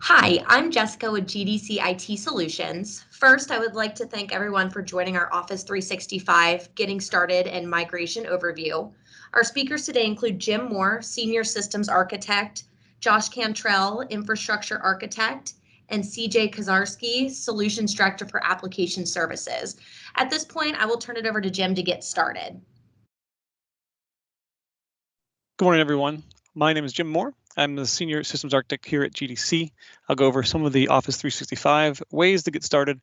Hi, I'm Jessica with GDC IT Solutions. First, I would like to thank everyone for joining our Office 365 Getting Started and Migration Overview. Our speakers today include Jim Moore, Senior Systems Architect, Josh Cantrell, Infrastructure Architect, and CJ Kozarski, Solutions Director for Application Services. At this point, I will turn it over to Jim to get started. Good morning, everyone. My name is Jim Moore. I'm the Senior Systems Architect here at GDC. I'll go over some of the Office 365 ways to get started.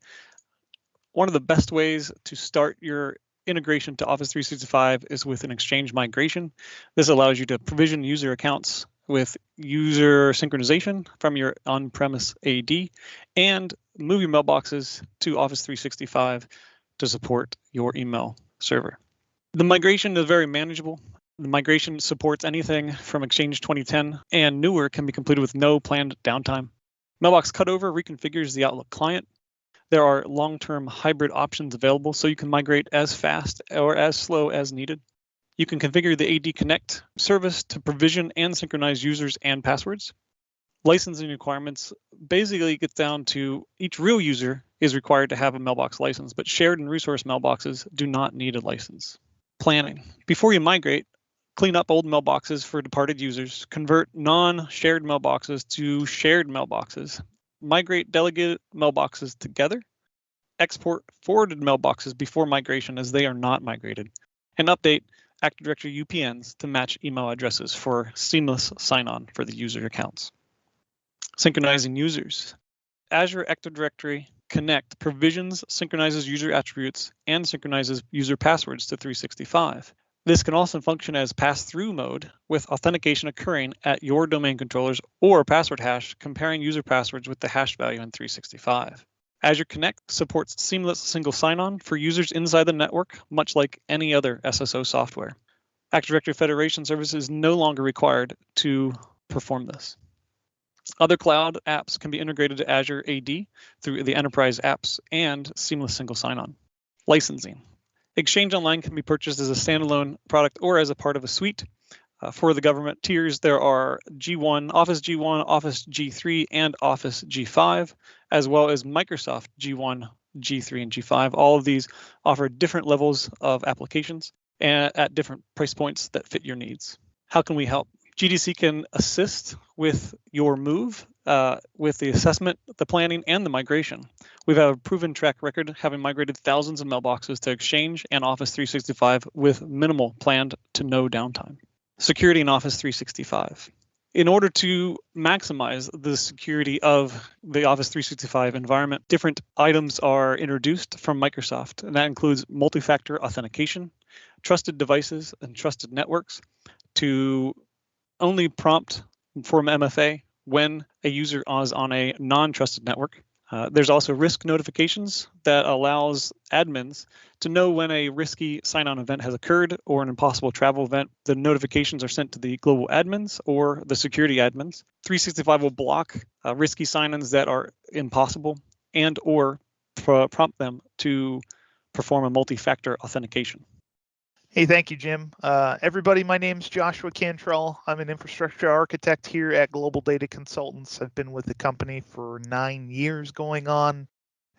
One of the best ways to start your integration to Office 365 is with an Exchange migration. This allows you to provision user accounts with user synchronization from your on-premise AD and move your mailboxes to Office 365 to support your email server. The migration is very manageable. The migration supports anything from Exchange 2010 and newer, can be completed with no planned downtime. Mailbox cutover reconfigures the Outlook client. There are long-term hybrid options available, so you can migrate as fast or as slow as needed. You can configure the AD Connect service to provision and synchronize users and passwords. Licensing requirements basically get down to each real user is required to have a mailbox license, but shared and resource mailboxes do not need a license. Planning. Before you migrate, clean up old mailboxes for departed users, convert non-shared mailboxes to shared mailboxes, migrate delegated mailboxes together, export forwarded mailboxes before migration as they are not migrated, and update Active Directory UPNs to match email addresses for seamless sign-on for the user accounts. Synchronizing users. Azure Active Directory Connect provisions, synchronizes user attributes, and synchronizes user passwords to 365. This can also function as pass-through mode with authentication occurring at your domain controllers or password hash, comparing user passwords with the hash value in 365. Azure Connect supports seamless single sign-on for users inside the network, much like any other SSO software. Active Directory Federation service is no longer required to perform this. Other cloud apps can be integrated to Azure AD through the enterprise apps and seamless single sign-on. Licensing. Exchange Online can be purchased as a standalone product or as a part of a suite. For the government tiers, there are G1, Office G3, and Office G5, as well as Microsoft G1, G3, and G5. All of these offer different levels of applications and at different price points that fit your needs. How can we help? GDC can assist with your move, with the assessment, the planning, and the migration. We've had a proven track record having migrated thousands of mailboxes to Exchange and Office 365 with minimal planned to no downtime. Security in Office 365. In order to maximize the security of the Office 365 environment, different items are introduced from Microsoft, and that includes multi-factor authentication, trusted devices, and trusted networks to only prompt from MFA when a user is on a non-trusted network. There's also risk notifications that allows admins to know when a risky sign-on event has occurred or an impossible travel event. The notifications are sent to the global admins or the security admins. 365 will block risky sign-ins that are impossible and or prompt them to perform a multi-factor authentication. Hey, thank you, Jim. Everybody, my name's Joshua Cantrell. I'm an infrastructure architect here at Global Data Consultants. I've been with the company for 9 years going on,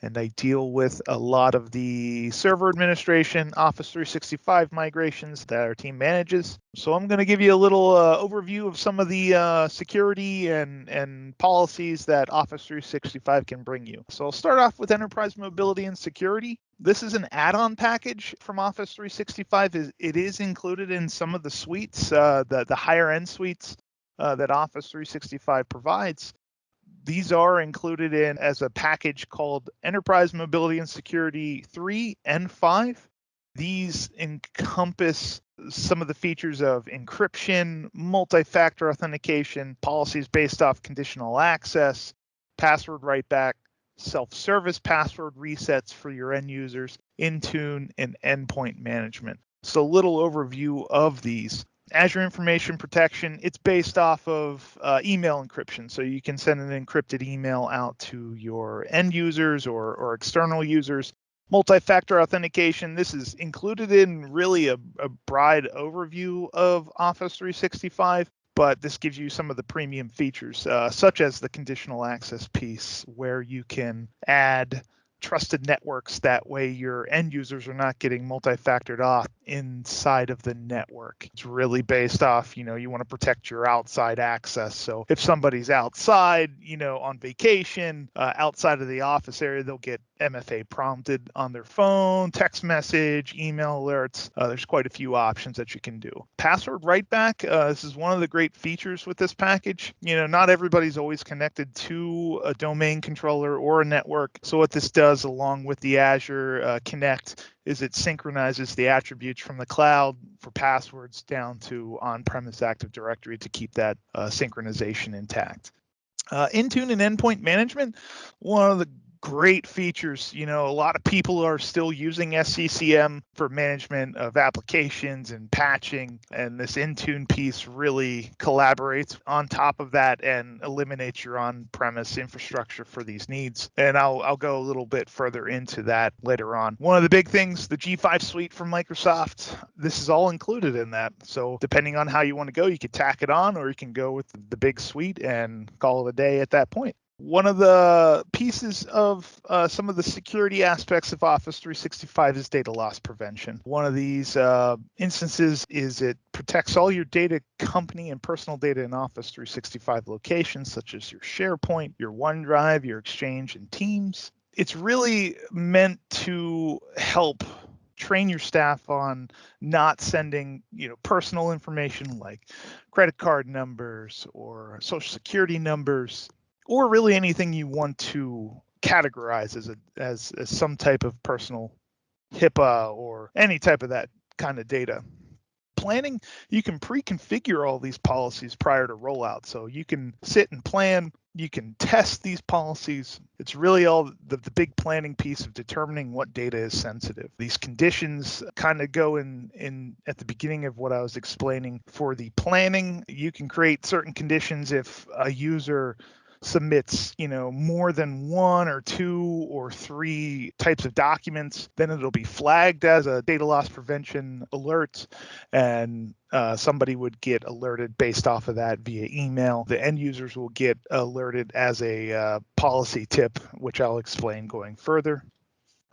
and I deal with a lot of the server administration, Office 365 migrations that our team manages. So I'm going to give you a little overview of some of the security and policies that Office 365 can bring you. So I'll start off with enterprise mobility and security. This is an add-on package from Office 365. It is included in some of the suites, the higher end suites that Office 365 provides. These are included in as a package called Enterprise Mobility and Security 3 and 5. These encompass some of the features of encryption, multi-factor authentication, policies based off conditional access, password write-back, self-service password resets for your end users, Intune, and endpoint management. So a little overview of these. Azure Information Protection, it's based off of email encryption. So you can send an encrypted email out to your end users or external users. Multi-factor authentication, this is included in really a broad overview of Office 365, but this gives you some of the premium features, such as the conditional access piece, where you can add trusted networks. That way your end users are not getting multi-factored auth inside of the network. It's really based off, you want to protect your outside access. So if somebody's outside, on vacation, outside of the office area, they'll get MFA prompted on their phone, text message, email alerts. There's quite a few options that you can do. Password write back. This is one of the great features with this package. Not everybody's always connected to a domain controller or a network. So what this does, along with the Azure Connect, is it synchronizes the attributes from the cloud for passwords down to on-premise Active Directory to keep that synchronization intact. Intune and endpoint management, one of the great features. A lot of people are still using SCCM for management of applications and patching, and this Intune piece really collaborates on top of that and eliminates your on-premise infrastructure for these needs. And I'll go a little bit further into that later on. One of the big things, the G5 suite from Microsoft, this is all included in that. So depending on how you want to go, you can tack it on, or you can go with the big suite and call it a day at that point. One of the pieces of some of the security aspects of Office 365 is data loss prevention. One of these instances is it protects all your data, company and personal data in Office 365 locations, such as your SharePoint, your OneDrive, your Exchange, and Teams. It's really meant to help train your staff on not sending, personal information like credit card numbers or social security numbers, or really anything you want to categorize as some type of personal HIPAA or any type of that kind of data. Planning, you can pre-configure all these policies prior to rollout. So you can sit and plan, you can test these policies. It's really all the big planning piece of determining what data is sensitive. These conditions kind of go in at the beginning of what I was explaining. For the planning, you can create certain conditions if a user submits, more than one or two or three types of documents, then it'll be flagged as a data loss prevention alert, and somebody would get alerted based off of that via email. The end users will get alerted as a policy tip, which I'll explain going further.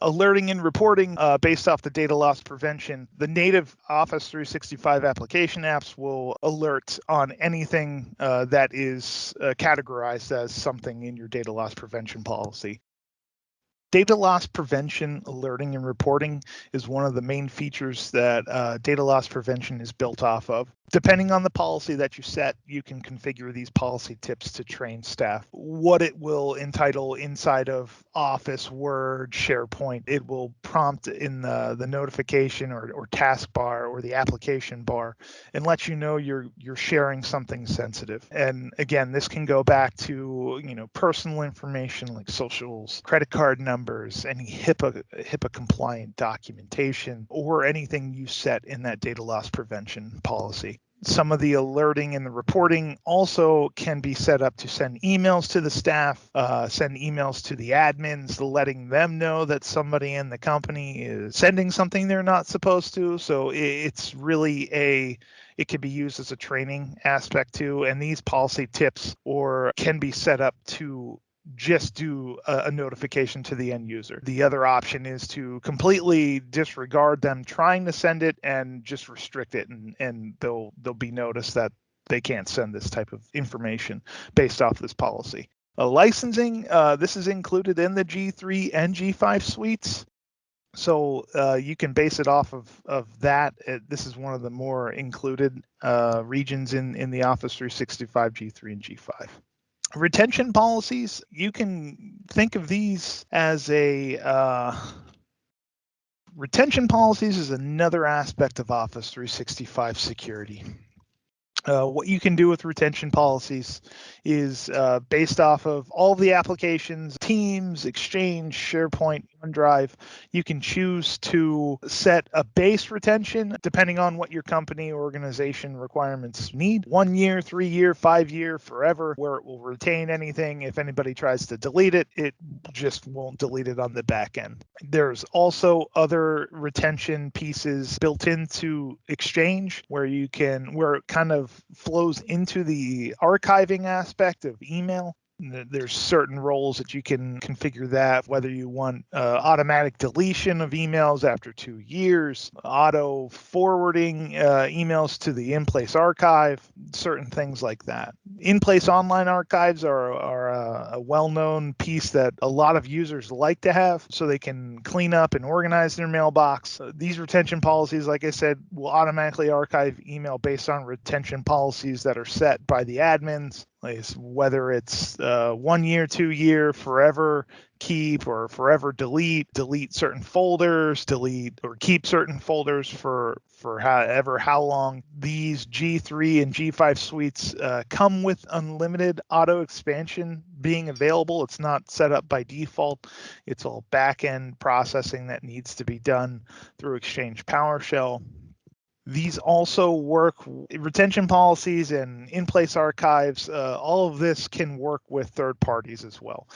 Alerting and reporting based off the data loss prevention. The native Office 365 application apps will alert on anything that is categorized as something in your data loss prevention policy. Data loss prevention, alerting, and reporting is one of the main features that data loss prevention is built off of. Depending on the policy that you set, you can configure these policy tips to train staff. What it will entitle inside of Office, Word, SharePoint, it will prompt in the notification or taskbar or the application bar and let you know you're sharing something sensitive. And again, this can go back to personal information like socials, credit card numbers, any HIPAA compliant documentation, or anything you set in that data loss prevention policy. Some of the alerting and the reporting also can be set up to send emails to the staff, send emails to the admins, letting them know that somebody in the company is sending something they're not supposed to. So it's really it can be used as a training aspect too. And these policy tips can be set up to just do a notification to the end user. The other option is to completely disregard them trying to send it and just restrict it, and they'll be noticed that they can't send this type of information based off this policy. Licensing, this is included in the G3 and G5 suites. So you can base it off of that. This is one of the more included regions in the Office 365 G3 and G5. Retention policies, you can think of these as retention policies is another aspect of Office 365 security. What you can do with retention policies is based off of all the applications, Teams, Exchange, SharePoint, OneDrive. You can choose to set a base retention depending on what your company or organization requirements need. 1 year, 3 year, 5 year, forever, where it will retain anything. If anybody tries to delete it, it just won't delete it on the back end. There's also other retention pieces built into Exchange where it kind of flows into the archiving aspect of email. There's certain roles that you can configure that, whether you want automatic deletion of emails after 2 years, auto forwarding emails to the in-place archive, certain things like that. In-place online archives are a well-known piece that a lot of users like to have so they can clean up and organize their mailbox. These retention policies, like I said, will automatically archive email based on retention policies that are set by the admins. Whether it's 1 year, 2 year, forever keep or forever delete certain folders, delete or keep certain folders for how long. These G3 and G5 suites come with unlimited auto expansion being available. It's not set up by default. It's all back-end processing that needs to be done through Exchange PowerShell. These also work, retention policies and in-place archives, all of this can work with third parties as well.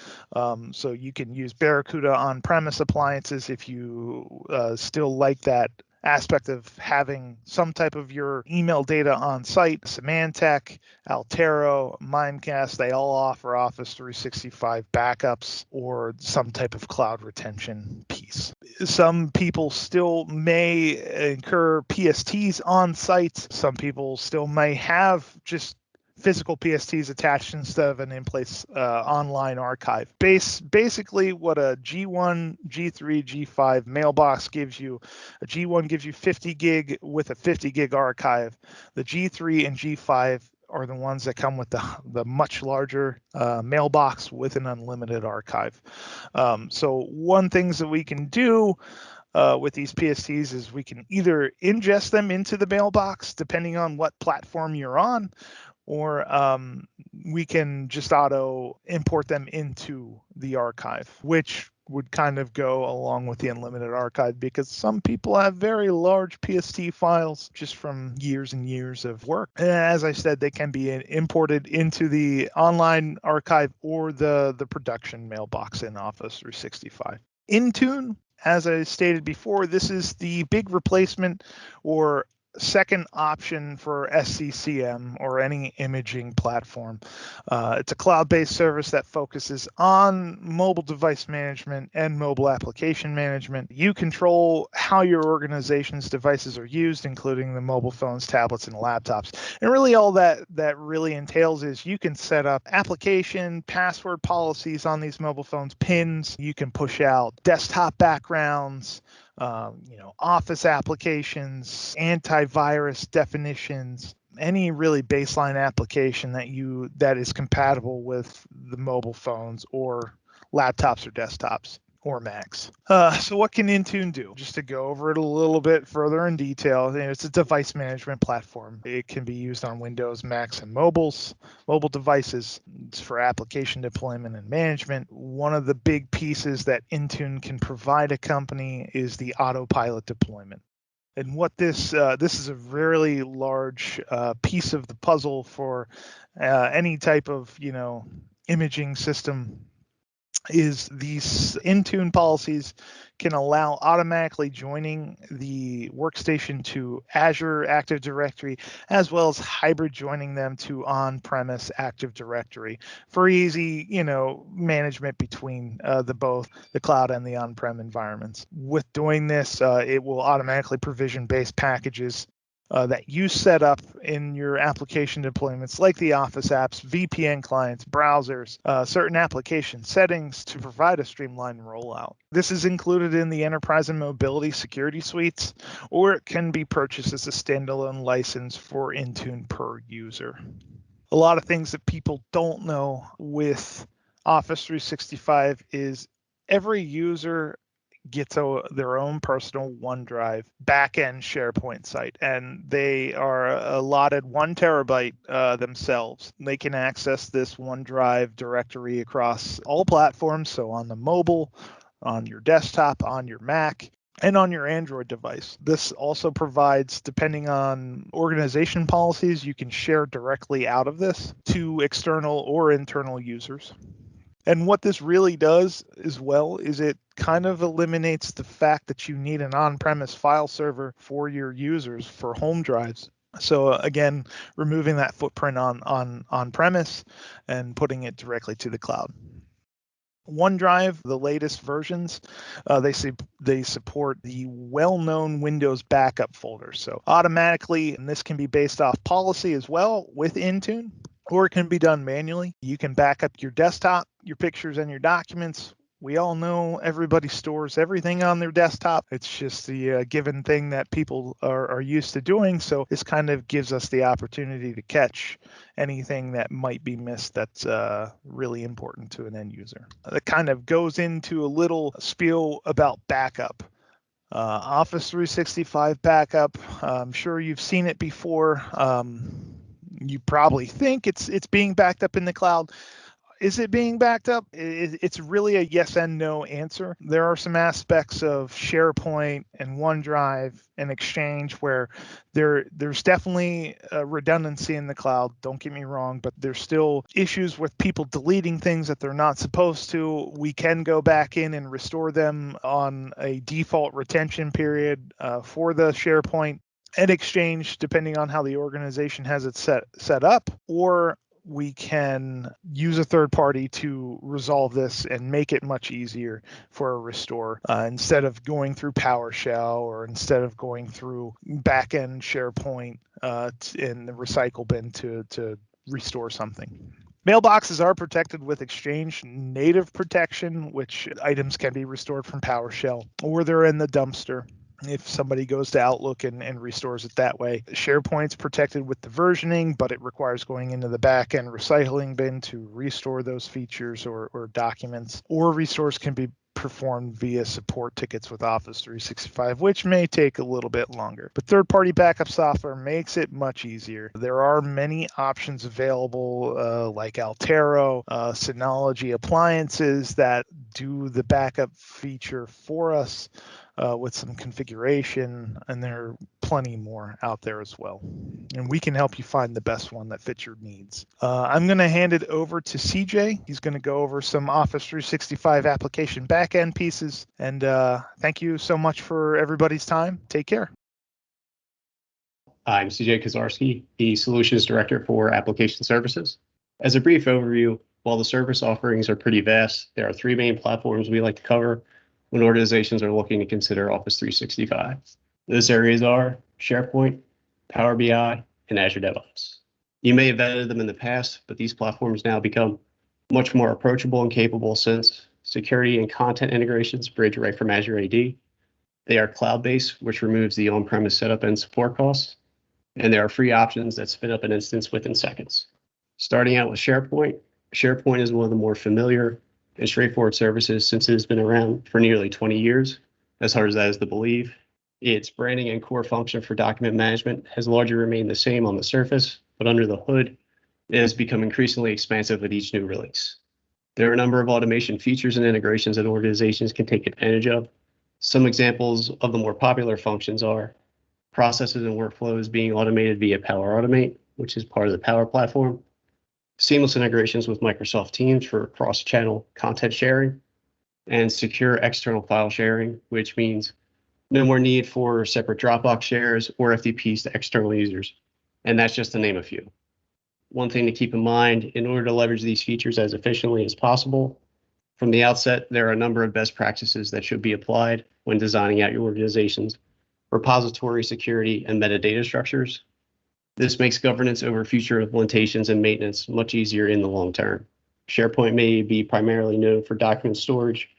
So you can use Barracuda on-premise appliances if you still like that aspect of having some type of your email data on site. Symantec, Altero, Mimecast, they all offer Office 365 backups or some type of cloud retention piece. Some people still may incur PSTs on site. Some people still may have just physical PSTs attached instead of an in-place online archive. Basically, what a G1, G3, G5 mailbox gives you, a G1 gives you 50 gig with a 50 gig archive. The G3 and G5 are the ones that come with the much larger mailbox with an unlimited archive. So one things that we can do with these PSTs is we can either ingest them into the mailbox depending on what platform you're on, or we can just auto import them into the archive, which would kind of go along with the unlimited archive because some people have very large PST files just from years and years of work. And as I said, they can be imported into the online archive or the production mailbox in Office 365. Intune, as I stated before, this is the big replacement or second option for SCCM or any imaging platform. It's a cloud-based service that focuses on mobile device management and mobile application management. You control how your organization's devices are used, including the mobile phones, tablets, and laptops. And really all that really entails is you can set up application, password policies on these mobile phones, pins. You can push out desktop backgrounds, Office applications, antivirus definitions, any really baseline application that is compatible with the mobile phones or laptops or desktops or Macs. So what can Intune do? Just to go over it a little bit further in detail, it's a device management platform. It can be used on Windows, Macs, and mobile devices. It's for application deployment and management. One of the big pieces that Intune can provide a company is the autopilot deployment. And what this is a really large piece of the puzzle for any type of imaging system. Is these Intune policies can allow automatically joining the workstation to Azure Active Directory, as well as hybrid joining them to on-premise Active Directory for easy, management between both the cloud and the on-prem environments. With doing this, it will automatically provision base packages that you set up in your application deployments, like the Office apps, VPN clients, browsers, certain application settings to provide a streamlined rollout. This is included in the Enterprise and Mobility security suites, or it can be purchased as a standalone license for Intune per user. A lot of things that people don't know with Office 365 is every user gets their own personal OneDrive backend SharePoint site, and they are allotted 1 terabyte themselves. They can access this OneDrive directory across all platforms, so on the mobile, on your desktop, on your Mac, and on your Android device. This also provides, depending on organization policies, you can share directly out of this to external or internal users. And what this really does as well is it kind of eliminates the fact that you need an on-premise file server for your users for home drives. So again, removing that footprint on-premise and putting it directly to the cloud. OneDrive, the latest versions, they support the well-known Windows backup folder. So automatically, and this can be based off policy as well with Intune, or it can be done manually. You can back up your desktop, your pictures, and your documents. We all know everybody stores everything on their desktop. It's just the given thing that people are used to doing. So this kind of gives us the opportunity to catch anything that might be missed that's really important to an end user. That kind of goes into a little spiel about backup. Office 365 backup. I'm sure you've seen it before. You probably think it's being backed up in the cloud. Is it being backed up? It's really a yes and no answer. There are some aspects of SharePoint and OneDrive and Exchange where there's definitely a redundancy in the cloud. Don't get me wrong, but there's still issues with people deleting things that they're not supposed to. We can go back in and restore them on a default retention period for the SharePoint and Exchange, depending on how the organization has it set up, or we can use a third party to resolve this and make it much easier for a restore instead of going through PowerShell or instead of going through backend SharePoint in the recycle bin to restore something. Mailboxes are protected with Exchange native protection, which items can be restored from PowerShell, or they're in the dumpster if somebody goes to Outlook and restores it that way. SharePoint's protected with the versioning, but it requires going into the back-end recycling bin to restore those features or documents. Or restores can be performed via support tickets with Office 365, which may take a little bit longer. But third-party backup software makes it much easier. There are many options available like Altero, Synology appliances that do the backup feature for us with some configuration, and there are plenty more out there as well. And we can help you find the best one that fits your needs. I'm going to hand it over to CJ. He's going to go over some Office 365 application backend pieces. And thank you so much for everybody's time. Take care. I'm CJ Kozarski, the Solutions Director for Application Services. As a brief overview, while the service offerings are pretty vast, there are three main platforms we like to cover when organizations are looking to consider Office 365. Those areas are SharePoint, PowerBI, and Azure DevOps. You may have vetted them in the past, but these platforms now become much more approachable and capable since security and content integrations bridge right from Azure AD. They are cloud-based, which removes the on-premise setup and support costs, and there are free options that spin up an instance within seconds. Starting out with SharePoint, SharePoint is one of the more familiar and straightforward services since it has been around for nearly 20 years, as hard as that is to believe. Its branding and core function for document management has largely remained the same on the surface, but under the hood, it has become increasingly expansive with each new release. There are a number of automation features and integrations that organizations can take advantage of. Some examples of the more popular functions are processes and workflows being automated via Power Automate, which is part of the Power Platform, seamless integrations with Microsoft Teams for cross-channel content sharing, and secure external file sharing, which means no more need for separate Dropbox shares or FTPs to external users. And that's just to name a few. One thing to keep in mind, in order to leverage these features as efficiently as possible, from the outset, there are a number of best practices that should be applied when designing out your organization's repository security and metadata structures. This makes governance over future implementations and maintenance much easier in the long term. SharePoint may be primarily known for document storage,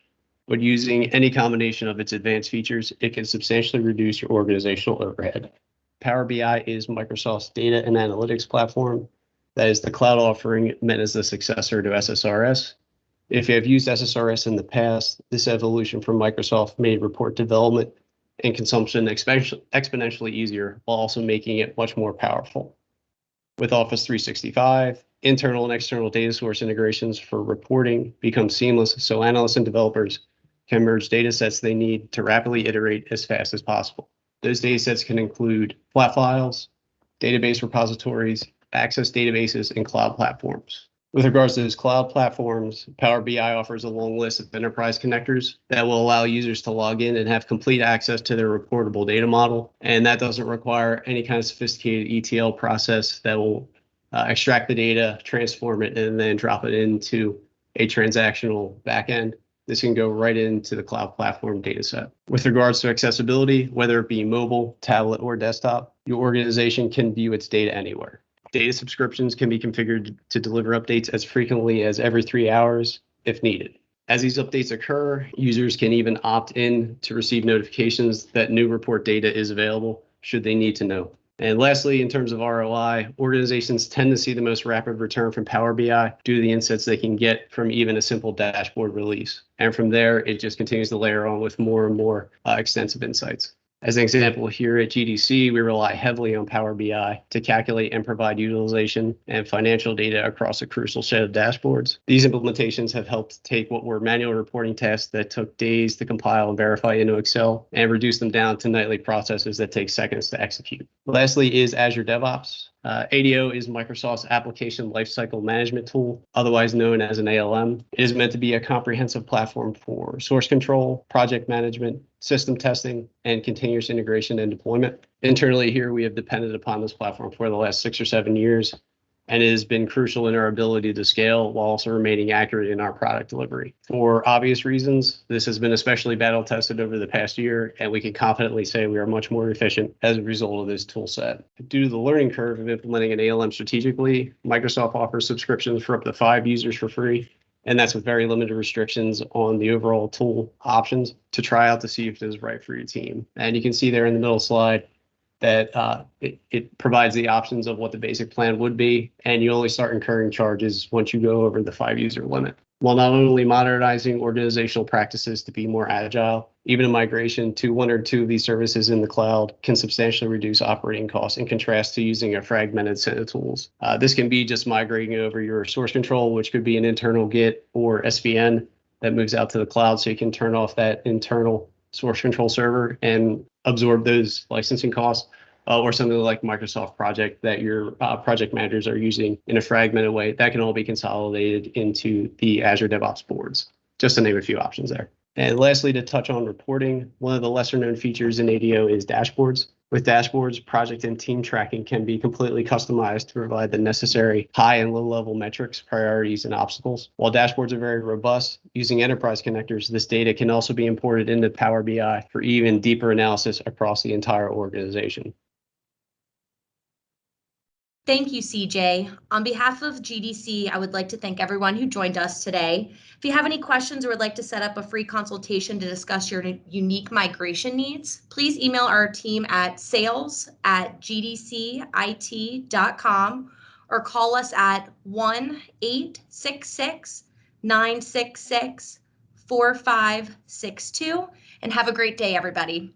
but using any combination of its advanced features, it can substantially reduce your organizational overhead. Power BI is Microsoft's data and analytics platform. That is the cloud offering meant as the successor to SSRS. If you have used SSRS in the past, this evolution from Microsoft made report development and consumption exponentially easier, while also making it much more powerful. With Office 365, internal and external data source integrations for reporting become seamless, so analysts and developers can merge data sets they need to rapidly iterate as fast as possible. Those data sets can include flat files, database repositories, access databases, and cloud platforms. With regards to those cloud platforms, Power BI offers a long list of enterprise connectors that will allow users to log in and have complete access to their reportable data model. And that doesn't require any kind of sophisticated ETL process that will extract the data, transform it, and then drop it into a transactional backend. This can go right into the cloud platform dataset. With regards to accessibility, whether it be mobile, tablet, or desktop, your organization can view its data anywhere. Data subscriptions can be configured to deliver updates as frequently as every 3 hours if needed. As these updates occur, users can even opt in to receive notifications that new report data is available should they need to know. And lastly, in terms of ROI, organizations tend to see the most rapid return from Power BI due to the insights they can get from even a simple dashboard release. And from there, it just continues to layer on with more and more extensive insights. As an example, here at GDC, we rely heavily on Power BI to calculate and provide utilization and financial data across a crucial set of dashboards. These implementations have helped take what were manual reporting tasks that took days to compile and verify into Excel and reduce them down to nightly processes that take seconds to execute. Lastly is Azure DevOps. ADO is Microsoft's application lifecycle management tool, otherwise known as an ALM. It is meant to be a comprehensive platform for source control, project management, system testing, and continuous integration and deployment. Internally here, we have depended upon this platform for the last 6 or 7 years, and it has been crucial in our ability to scale while also remaining accurate in our product delivery. For obvious reasons, this has been especially battle tested over the past year, and we can confidently say we are much more efficient as a result of this tool set. Due to the learning curve of implementing an ALM strategically, Microsoft offers subscriptions for up to 5 users for free, and that's with very limited restrictions on the overall tool options to try out to see if it is right for your team. And you can see there in the middle slide that it provides the options of what the basic plan would be, and you only start incurring charges once you go over the 5-user limit. While not only modernizing organizational practices to be more agile, even a migration to 1 or 2 of these services in the cloud can substantially reduce operating costs in contrast to using a fragmented set of tools. This can be just migrating over your source control, which could be an internal Git or SVN that moves out to the cloud, so you can turn off that internal source control server and absorb those licensing costs, or something like Microsoft Project that your project managers are using in a fragmented way. That can all be consolidated into the Azure DevOps boards, just to name a few options there. And lastly, to touch on reporting, one of the lesser known features in ADO is dashboards. With dashboards, project and team tracking can be completely customized to provide the necessary high and low level metrics, priorities, and obstacles. While dashboards are very robust, using enterprise connectors, this data can also be imported into Power BI for even deeper analysis across the entire organization. Thank you, CJ. On behalf of GDC, I would like to thank everyone who joined us today. If you have any questions or would like to set up a free consultation to discuss your unique migration needs, please email our team at sales@gdcit.com or call us at 1-866-966-4562. And have a great day, everybody.